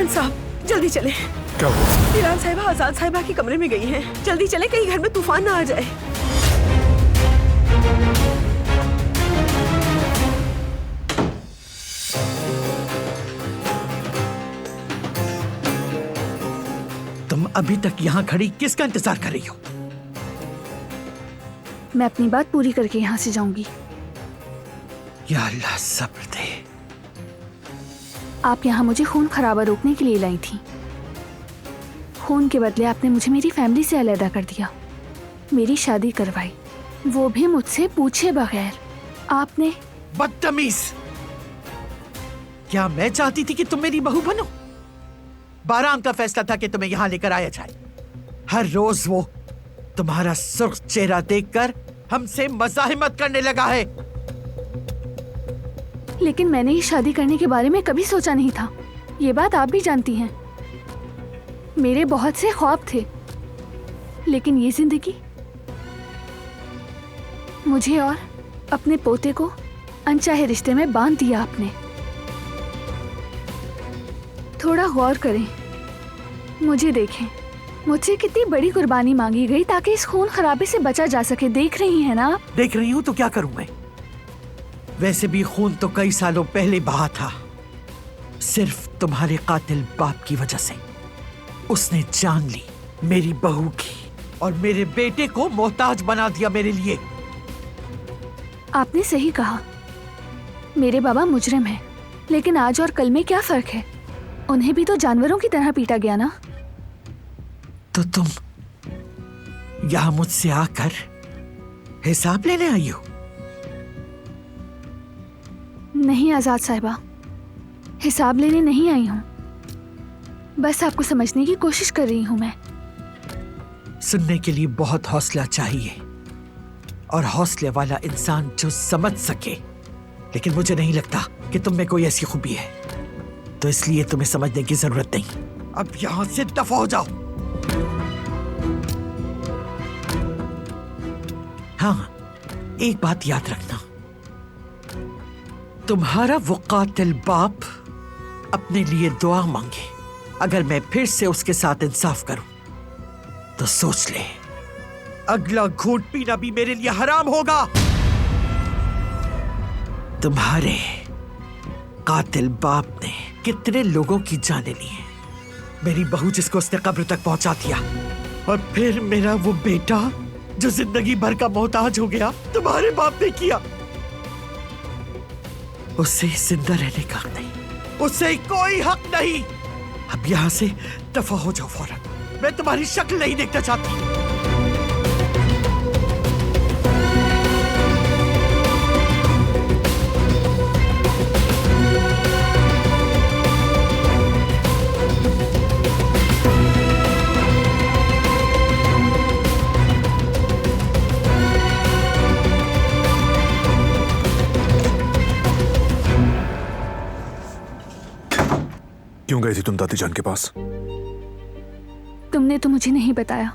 Iran साहब जल्दी चले। क्या हुआ? ईरान साहिबा आजाद साहिबा के कमरे में गई हैं। जल्दी चले, कहीं घर में तूफान ना आ जाए। तुम अभी तक यहाँ खड़ी किसका इंतजार कर रही हो? मैं अपनी बात पूरी करके यहाँ से जाऊंगी। या अल्लाह सब्र दे। आप यहाँ मुझे खून खराबा रोकने के लिए लाई थी। खून के बदले आपने मुझे मेरी फैमिली से अलग कर दिया, मेरी शादी करवाई, वो भी मुझसे पूछे बगैर। आपने बदतमीज! क्या मैं चाहती थी कि तुम मेरी बहू बनो? 12 अंक का फैसला था कि तुम्हें यहाँ लेकर आया जाए। हर रोज वो तुम्हारा सुर्ख चेहरा देखकर हमसे मज़ाहिमत करने लगा है। लेकिन मैंने ये शादी करने के बारे में कभी सोचा नहीं था। ये बात आप भी जानती हैं। मेरे बहुत से ख्वाब थे, लेकिन ये जिंदगी, मुझे और अपने पोते को अनचाहे रिश्ते में बांध दिया आपने। थोड़ा गौर करें, मुझे देखें, मुझसे कितनी बड़ी कुर्बानी मांगी गई ताकि इस खून खराबे से बचा जा सके। देख रही हैं ना आप? देख रही हूं तो क्या करूं मैं? वैसे भी खून तो कई सालों पहले बहा था, सिर्फ तुम्हारे कातिल बाप की वजह से। उसने जान ली मेरी बहू की और मेरे बेटे को मोहताज बना दिया मेरे लिए। आपने सही कहा, मेरे बाबा मुजरिम हैं, लेकिन आज और कल में क्या फर्क है? उन्हें भी तो जानवरों की तरह पीटा गया ना। तो तुम यहां मुझसे आकर हिसाब लेने आई हो? नहीं आजाद साहिबा, हिसाब लेने नहीं आई हूं, बस आपको समझने की कोशिश कर रही हूं मैं। सुनने के लिए बहुत हौसला चाहिए, और हौसले वाला इंसान जो समझ सके। लेकिन मुझे नहीं लगता कि तुम में कोई ऐसी खूबी है, तो इसलिए तुम्हें समझने की जरूरत नहीं। अब यहां से दफा हो जाओ। हाँ, एक बात याद रखना, तुम्हारा वो कातिल बाप अपने लिए दुआ मांगे। अगर मैं फिर से उसके साथ इंसाफ करूं तो सोच ले, अगला घूंट पीना भी मेरे लिए हराम होगा। तुम्हारे कातिल बाप ने कितने लोगों की जानें ली हैं। मेरी बहू जिसको उसने कब्र तक पहुंचा दिया, और फिर मेरा वो बेटा जो जिंदगी भर का मोहताज हो गया, तुम्हारे बाप ने किया। उसे जिंदा रहने का हक नहीं, उसे कोई हक नहीं। अब यहां से दफा हो जाओ फौरन। मैं तुम्हारी शक्ल नहीं देखना चाहती। क्यों गई थी तुम दादी जान के पास? तुमने तो मुझे नहीं बताया,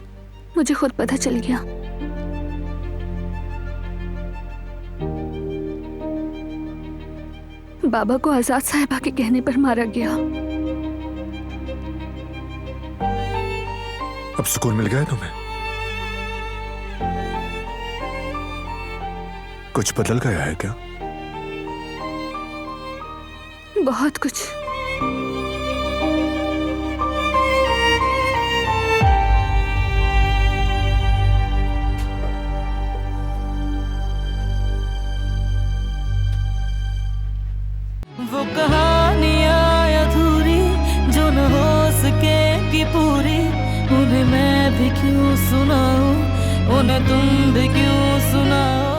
मुझे खुद पता चल गया। बाबा को आजाद साहिबा के कहने पर मारा गया। अब सुकून मिल गया तुम्हें? कुछ बदल गया है क्या? बहुत कुछ। वो कहानियाँ अधूरी जो न हो सके कि पूरी, उन्हें मैं भी क्यों सुनाऊं, उन्हें तुम भी क्यों सुनाओ।